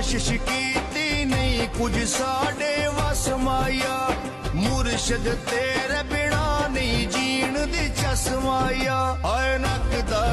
ਕੋਸ਼ਿਸ਼ ਕੀਤੀ ਨਹੀਂ ਕੁਝ ਸਾਡੇ ਵਸ ਮਾਇਆ ਮੁਰਸ਼ਿਦ ਤੇਰੇ ਬਿਨਾ ਨਹੀਂ ਜੀਣ ਦੀ ਚਸ ਮਾਇਆ ਹਾਏ ਨੱਕ ਦਾ